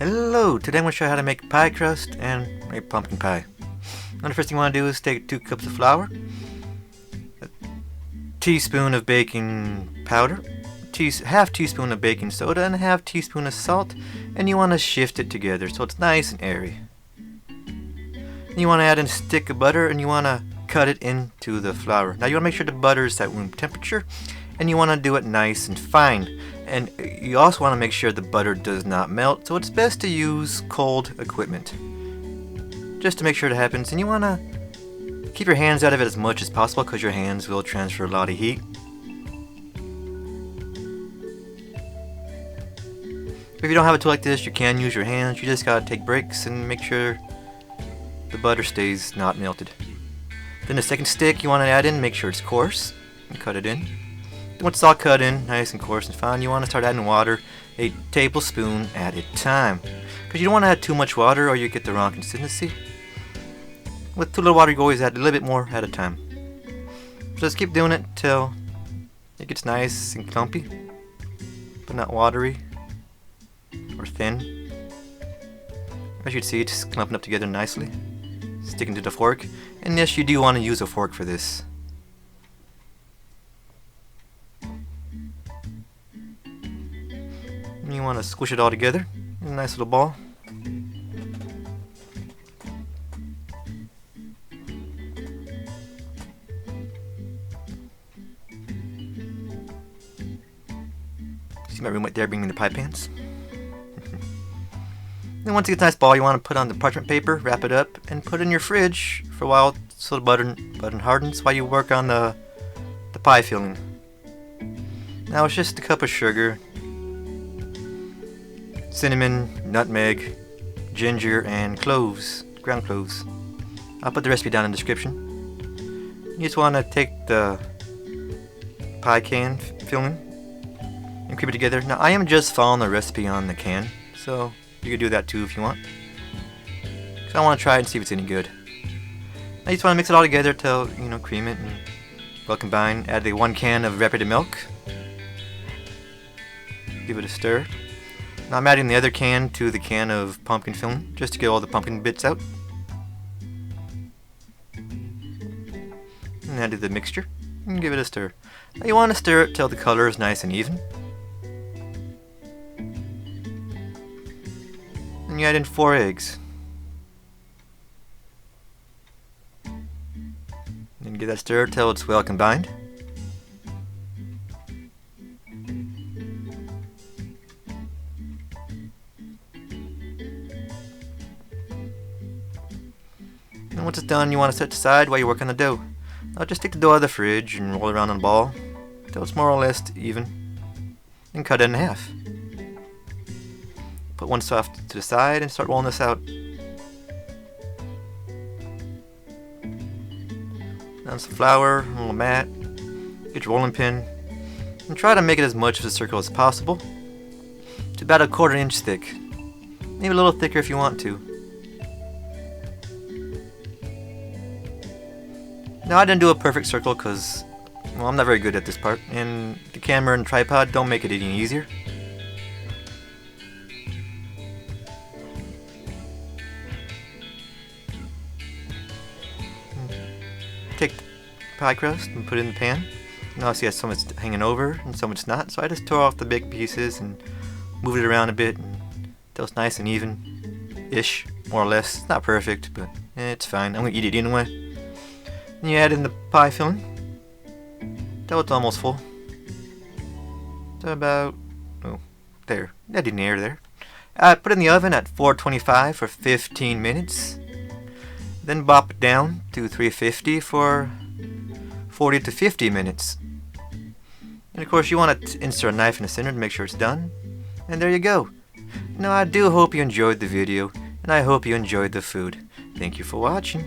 Hello! Today I'm going to show you how to make pie crust and a pumpkin pie. Now the first thing you want to do is take 2 cups of flour, a teaspoon of baking powder, half teaspoon of baking soda, and a half teaspoon of salt, and you want to shift it together so it's nice and airy. And you want to add in a stick of butter and you want to cut it into the flour. Now you want to make sure the butter is at room temperature and you want to do it nice and fine. And you also want to make sure the butter does not melt, so it's best to use cold equipment just to make sure it happens. And you want to keep your hands out of it as much as possible because your hands will transfer a lot of heat. If you don't have a tool like this, you can use your hands. You just gotta take breaks and make sure the butter stays not melted. Then the second stick you want to add in, make sure it's coarse, and cut it in. Once it's all cut in, nice and coarse and fine, you want to start adding water, a tablespoon at a time. Because you don't want to add too much water or you get the wrong consistency. With too little water, you always add a little bit more at a time. So just keep doing it till it gets nice and clumpy, but not watery or thin. As you can see, it's clumping up together nicely, sticking to the fork. And yes, you do want to use a fork for this. You want to squish it all together in a nice little ball. See my room right there bringing the pie pans. Then once you get a nice ball, you want to put on the parchment paper, wrap it up, and put it in your fridge for a while so the butter hardens while you work on the pie filling. Now it's just a cup of sugar, cinnamon, nutmeg, ginger, and cloves, ground cloves. I'll put the recipe down in the description. You just want to take the pie can filling and cream it together. Now I am just following the recipe on the can, so you can do that too if you want. So I want to try it and see if it's any good. I just want to mix it all together till cream it and well combine. Add the 1 can of evaporated milk. Give it a stir. Now I'm adding the other can to the can of pumpkin filling just to get all the pumpkin bits out. And add the mixture and give it a stir. Now you want to stir it till the color is nice and even. And you add in 4 eggs. And give that stir till it's well combined. And once it's done, you want to set it aside while you work on the dough. Now just take the dough out of the fridge and roll it around on a ball until it's more or less even. And cut it in half. Put one off to the side and start rolling this out. Now some flour, a little mat, get your rolling pin, and try to make it as much of a circle as possible. It's about a 1/4 inch thick. Maybe a little thicker if you want to. Now I didn't do a perfect circle because, well, I'm not very good at this part, and the camera and tripod don't make it any easier. Take the pie crust and put it in the pan. Now I see some of it's hanging over and some of it's not, so I just tore off the big pieces and move it around a bit until it's nice and even-ish, more or less. It's not perfect, but it's fine. I'm going to eat it anyway. And you add in the pie filling till it's almost full. So about, there. That didn't air there. Put it in the oven at 425 for 15 minutes. Then bop it down to 350 for 40 to 50 minutes. And of course you want to insert a knife in the center to make sure it's done. And there you go. Now I do hope you enjoyed the video, and I hope you enjoyed the food. Thank you for watching.